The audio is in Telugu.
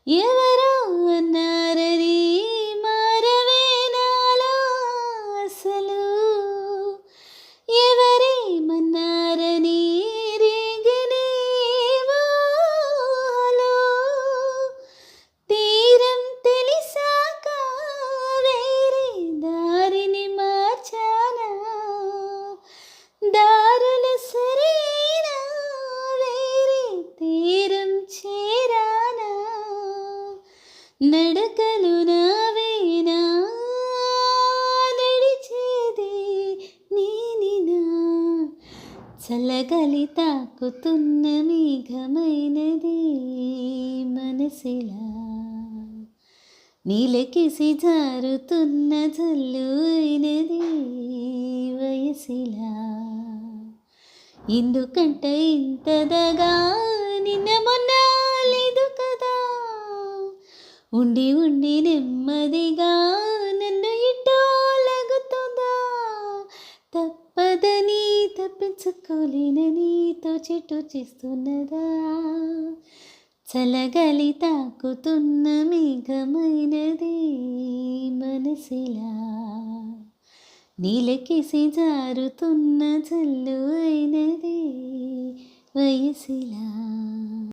ఎవరో అన్నారని మారవే నాలో అసలు, ఎవరేమన్నారని రేగనే వాలో, తీరం తెలిసాక వేరే దారిని మార్చానా, దారుల సరైన వేరే తీరం చేరానా, నడకలు నావేనా నడిచేది నేనినా, చల్లగాలి తాకుతున్న మేఘమైనది మనసిలా, నీలకేసి జారుతున్న జల్లు అయినది వయసిలా, ఎందుకంట ఇంతదగా నిన్న మొన్న లేదు కదా, ఉండి ఉండి నెమ్మదిగా నన్ను ఇటో లాగుతుందా, తప్పదని తప్పించుకోలేనని తోచెటు చేస్తున్నదా, చల్లగాలి తాకుతున్న మేఘమైనది మనసిలా, నీలకేసి జారుతున్న జల్లు అయినది వయసిలా.